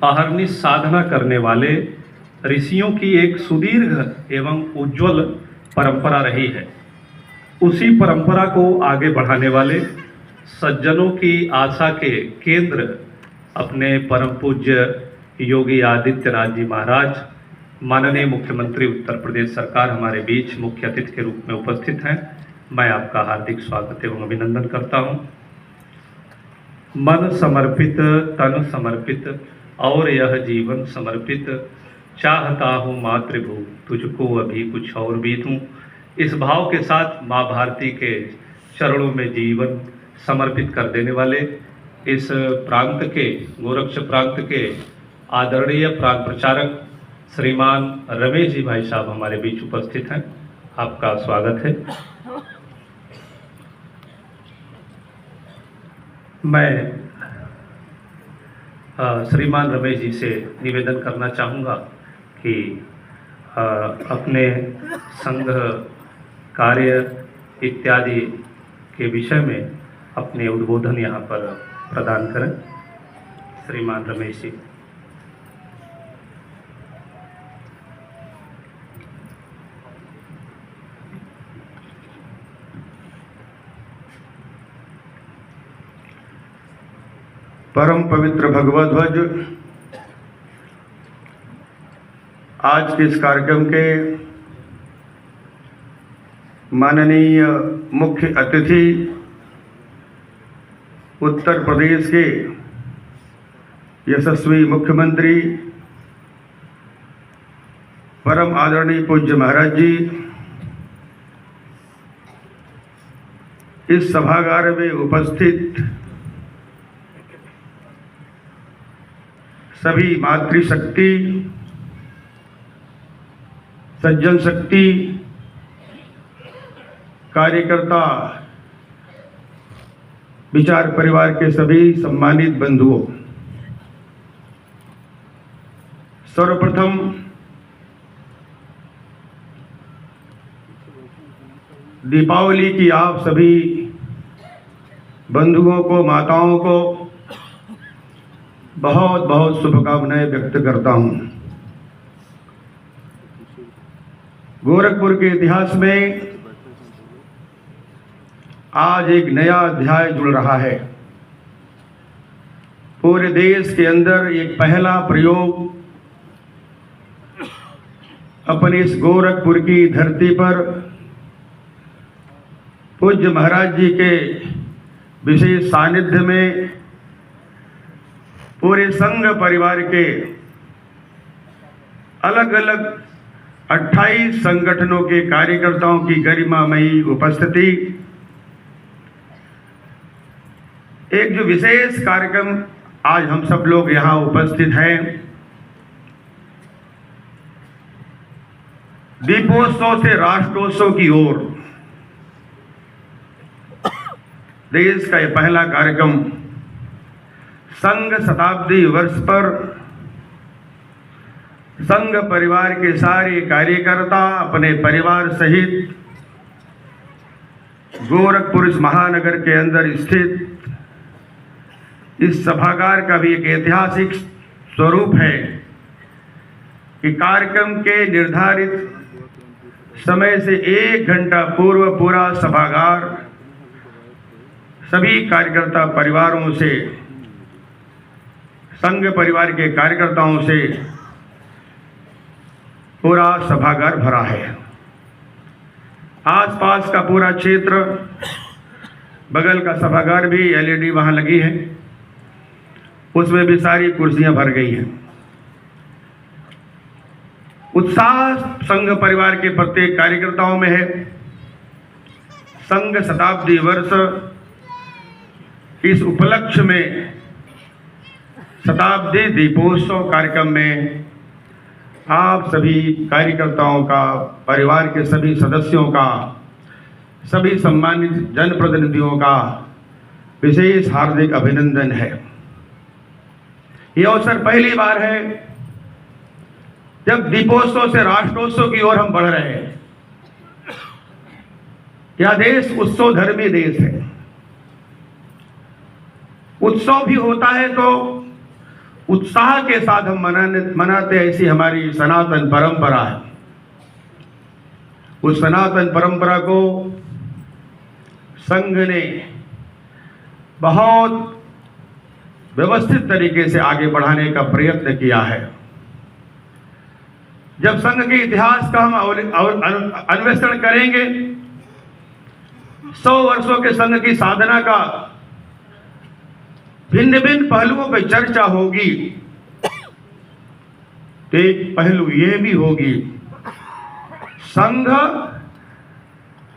अहर्निश साधना करने वाले ऋषियों की एक सुदीर्घ एवं उज्ज्वल परंपरा रही है। उसी परंपरा को आगे बढ़ाने वाले सज्जनों की आशा के केंद्र अपने परम पूज्य योगी आदित्यनाथ जी महाराज, माननीय मुख्यमंत्री उत्तर प्रदेश सरकार, हमारे बीच मुख्य अतिथि के रूप में उपस्थित हैं। मैं आपका हार्दिक स्वागत एवं अभिनंदन करता हूं। मन समर्पित, तन समर्पित और यह जीवन समर्पित, चाहता हूँ मातृभू तुझको अभी कुछ और बीतूं। इस भाव के साथ माँ भारती के चरणों में जीवन समर्पित कर देने वाले इस प्रांत के, गोरक्ष प्रांत के आदरणीय प्रांत प्रचारक श्रीमान रमेश जी भाई साहब हमारे बीच उपस्थित हैं। आपका स्वागत है। मैं श्रीमान रमेश जी से निवेदन करना चाहूँगा कि अपने संघ कार्य इत्यादि के विषय में अपने उद्बोधन यहाँ पर प्रदान करें। श्रीमान रमेश जी। परम पवित्र भगवत ध्वज, आज के इस कार्यक्रम के माननीय मुख्य अतिथि उत्तर प्रदेश के यशस्वी मुख्यमंत्री परम आदरणीय पूज्य महाराज जी, इस सभागार में उपस्थित सभी मातृशक्ति, सज्जन शक्ति, कार्यकर्ता, विचार परिवार के सभी सम्मानित बंधुओं, सर्वप्रथम दीपावली की आप सभी बंधुओं को, माताओं को बहुत बहुत शुभकामनाएं व्यक्त करता हूं। गोरखपुर के इतिहास में आज एक नया अध्याय जुड़ रहा है। पूरे देश के अंदर एक पहला प्रयोग अपने इस गोरखपुर की धरती पर पूज्य महाराज जी के विशेष सानिध्य में पूरे संघ परिवार के अलग अलग 28 संगठनों के कार्यकर्ताओं की गरिमामयी उपस्थिति, एक जो विशेष कार्यक्रम आज हम सब लोग यहाँ उपस्थित हैं, दीपोत्सव से राष्ट्रोत्सव की ओर देश का यह पहला कार्यक्रम संघ शताब्दी वर्ष पर संघ परिवार के सारे कार्यकर्ता अपने परिवार सहित गोरखपुर इस महानगर के अंदर स्थित इस सभागार का भी एक ऐतिहासिक स्वरूप है कि कार्यक्रम के निर्धारित समय से 1 घंटा पूर्व पूरा सभागार सभी कार्यकर्ता परिवारों से, संघ परिवार के कार्यकर्ताओं से पूरा सभागार भरा है। आसपास का पूरा क्षेत्र, बगल का सभागार भी LED वहां लगी है, उसमें भी सारी कुर्सियां भर गई हैं। उत्साह संघ परिवार के प्रत्येक कार्यकर्ताओं में है। संघ शताब्दी वर्ष इस उपलक्ष्य में शताब्दी दीपोत्सव कार्यक्रम में आप सभी कार्यकर्ताओं का, परिवार के सभी सदस्यों का, सभी सम्मानित जनप्रतिनिधियों का विशेष हार्दिक अभिनंदन है। यह अवसर पहली बार है जब दीपोत्सव से राष्ट्रोत्सव की ओर हम बढ़ रहे हैं। यह देश उत्सव धर्मी देश है। उत्सव भी होता है तो उत्साह के साथ हम मनाते हैं, ऐसी हमारी सनातन परंपरा है। उस सनातन परंपरा को संघ ने बहुत व्यवस्थित तरीके से आगे बढ़ाने का प्रयत्न किया है। जब संघ के इतिहास का हम अन्वेषण करेंगे, 100 वर्षों के संघ की साधना का भिन्न भिन्न पहलुओं पर चर्चा होगी। तो एक पहलू यह भी होगी, संघ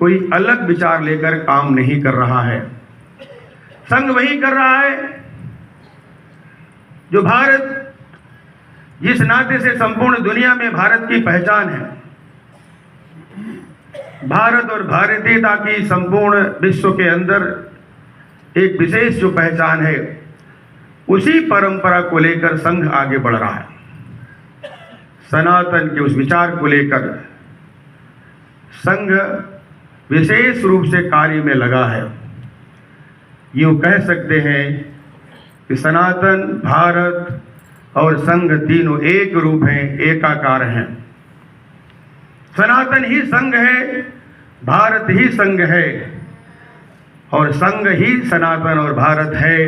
कोई अलग विचार लेकर काम नहीं कर रहा है। संघ वही कर रहा है जो भारत, जिस नाते से संपूर्ण दुनिया में भारत की पहचान है, भारत और भारतीयता की संपूर्ण विश्व के अंदर एक विशेष जो पहचान है, उसी परंपरा को लेकर संघ आगे बढ़ रहा है। सनातन के उस विचार को लेकर संघ विशेष रूप से कार्य में लगा है। यूं कह सकते हैं कि सनातन, भारत और संघ तीनों एक रूप हैं, एकाकार हैं। सनातन ही संघ है, भारत ही संघ है और संघ ही सनातन और भारत है।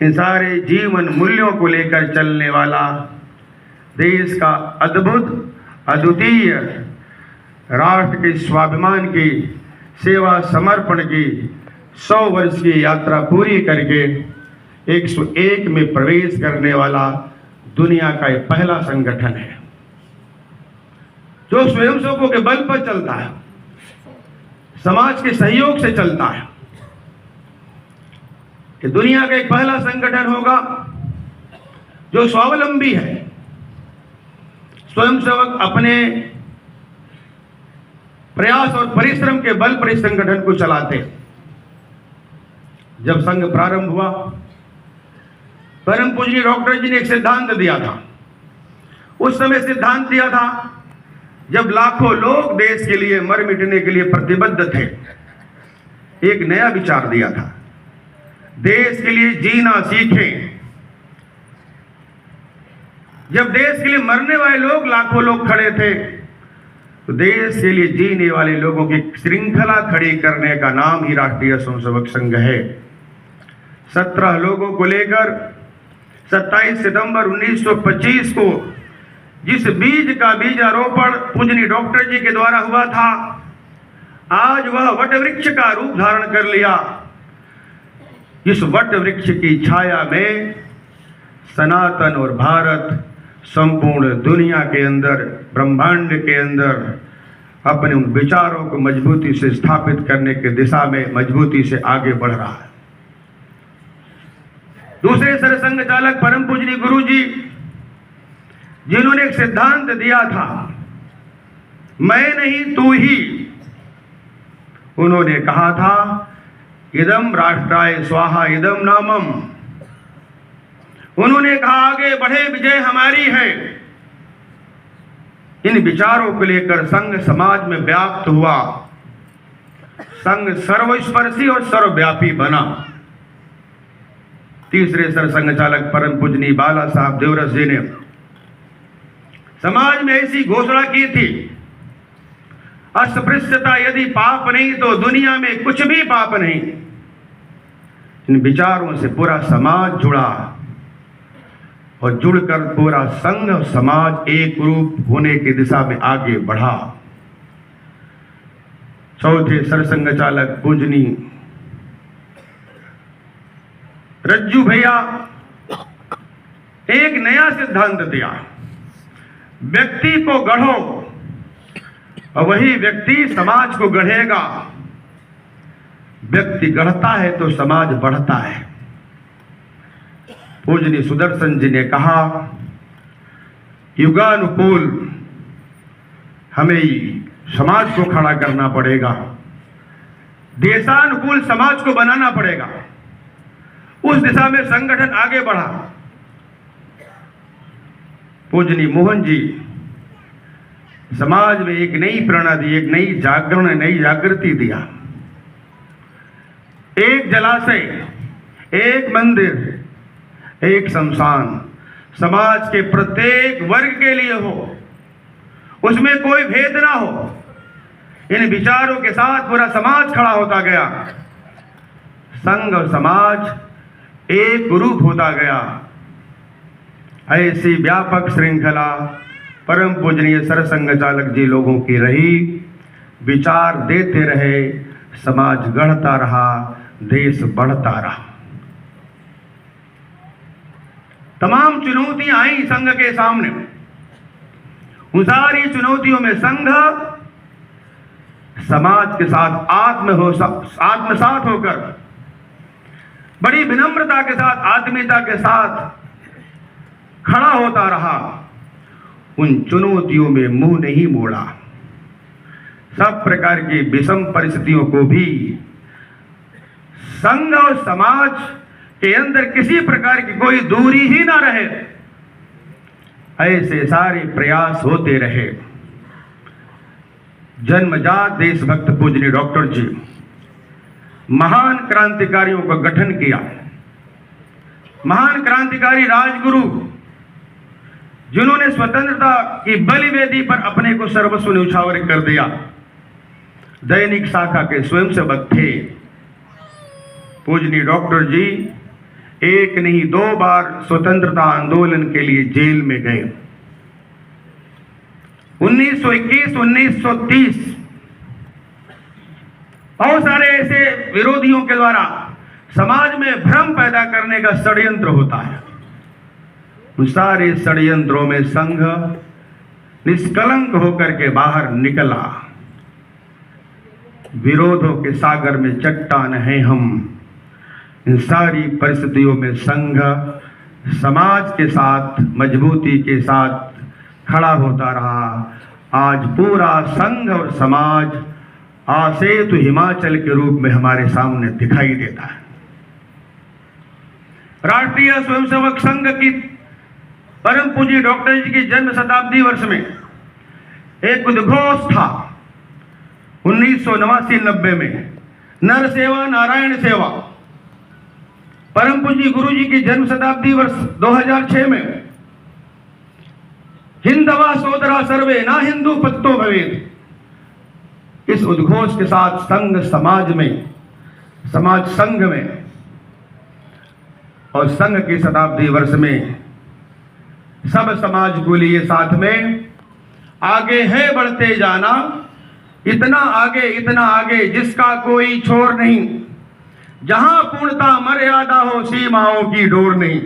इन सारे जीवन मूल्यों को लेकर चलने वाला देश का अद्भुत, अद्वितीय, राष्ट्र के स्वाभिमान की, सेवा समर्पण की 100 वर्ष की यात्रा पूरी करके 101 में प्रवेश करने वाला दुनिया का एक पहला संगठन है, जो स्वयंसेवकों के बल पर चलता है, समाज के सहयोग से चलता है। कि दुनिया का एक पहला संगठन होगा जो स्वावलंबी है। स्वयंसेवक अपने प्रयास और परिश्रम के बल पर इस संगठन को चलाते। जब संघ प्रारंभ हुआ, परम पूजनीय डॉक्टर जी ने एक सिद्धांत दिया था। उस समय सिद्धांत दिया था जब लाखों लोग देश के लिए मर मिटने के लिए प्रतिबद्ध थे। एक नया विचार दिया था, देश के लिए जीना सीखें। जब देश के लिए मरने वाले लोग, लाखों लोग खड़े थे, तो देश के लिए जीने वाले लोगों की श्रृंखला खड़ी करने का नाम ही राष्ट्रीय स्वयंसेवक संघ है। 17 लोगों को लेकर 27 सितंबर 1925 को जिस बीज का बीजारोपण पूजनीय डॉक्टर जी के द्वारा हुआ था, आज वह वट वृक्ष का रूप धारण कर लिया। इस वट वृक्ष की छाया में सनातन और भारत संपूर्ण दुनिया के अंदर, ब्रह्मांड के अंदर अपने उन विचारों को मजबूती से स्थापित करने की दिशा में मजबूती से आगे बढ़ रहा है। दूसरे सरसंघ चालक परम पूजनीय गुरु जी, जिन्होंने एक सिद्धांत दिया था, मैं नहीं तू ही, उन्होंने कहा था इदम राष्ट्राय स्वाहा इदम नामम। उन्होंने कहा आगे बढ़े, विजय हमारी है। इन विचारों को लेकर संघ समाज में व्याप्त हुआ। संघ सर्वस्पर्शी और सर्वव्यापी बना। तीसरे सरसंघ चालक परम पूजनीय बाला साहब देवरस जी ने समाज में ऐसी घोषणा की थी, अस्पृश्यता यदि पाप नहीं तो दुनिया में कुछ भी पाप नहीं। इन विचारों से पूरा समाज जुड़ा और जुड़कर पूरा संघ और समाज एक रूप होने की दिशा में आगे बढ़ा। चौथे सरसंघ चालक पूजनीय रज्जू भैया एक नया सिद्धांत दिया, व्यक्ति को गढ़ो और वही व्यक्ति समाज को गढ़ेगा। व्यक्ति गढ़ता है तो समाज बढ़ता है। पूजनीय सुदर्शन जी ने कहा, युगानुकूल हमें समाज को खड़ा करना पड़ेगा, देशानुकूल समाज को बनाना पड़ेगा। उस दिशा में संगठन आगे बढ़ा। पूजनीय मोहन जी समाज में एक नई प्रेरणा दी, एक नई जागरण, नई जागृति दिया। एक जलाशय, एक मंदिर, एक शमशान समाज के प्रत्येक वर्ग के लिए हो, उसमें कोई भेद ना हो। इन विचारों के साथ पूरा समाज खड़ा होता गया, संघ और समाज एक रूप होता गया। ऐसी व्यापक श्रृंखला परम पूजनीय सरसंघ चालक जी लोगों की रही, विचार देते रहे, समाज गढ़ता रहा, देश बढ़ता रहा। तमाम चुनौतियां आई संघ के सामने। उन सारी चुनौतियों में संघ समाज के साथ आत्मसात होकर बड़ी विनम्रता के साथ, आत्मीयता के साथ खड़ा होता रहा। उन चुनौतियों में मुंह नहीं मोड़ा। सब प्रकार की विषम परिस्थितियों को भी संघ और समाज के अंदर किसी प्रकार की कोई दूरी ही ना रहे, ऐसे सारे प्रयास होते रहे। जन्मजात देशभक्त पूजनीय डॉक्टर जी महान क्रांतिकारियों का गठन किया। महान क्रांतिकारी राजगुरु जिन्होंने स्वतंत्रता की बलिवेदी पर अपने को सर्वस्व न्यौछावर कर दिया, दैनिक शाखा के स्वयंसेवक थे। पूजनीय डॉक्टर जी एक नहीं 2 बार स्वतंत्रता आंदोलन के लिए जेल में गए। 1921, 1930 बहुत सारे ऐसे विरोधियों के द्वारा समाज में भ्रम पैदा करने का षड्यंत्र होता है। उन सारे षड्यंत्रों में संघ निष्कलंक होकर के बाहर निकला। विरोधों के सागर में चट्टान है हम। इन सारी परिस्थितियों में संघ समाज के साथ मजबूती के साथ खड़ा होता रहा। आज पूरा संघ और समाज आसेतु हिमाचल के रूप में हमारे सामने दिखाई देता है। राष्ट्रीय स्वयंसेवक संघ की परम पूज्य डॉक्टर जी की जन्म शताब्दी वर्ष में एक उद्घोष था 1989-90 में, नर सेवा नारायण सेवा। परम पूज्य गुरु जी की जन्म शताब्दी वर्ष 2006 में हिंदवा सोदरा सर्वे ना हिंदू पत्तो भवेद। इस उद्घोष के साथ संघ समाज में, समाज संघ में और संघ की शताब्दी वर्ष में सब समाज को लिए साथ में आगे है बढ़ते जाना, इतना आगे जिसका कोई छोर नहीं, जहां पूर्णता मर्यादा हो सीमाओं की डोर नहीं।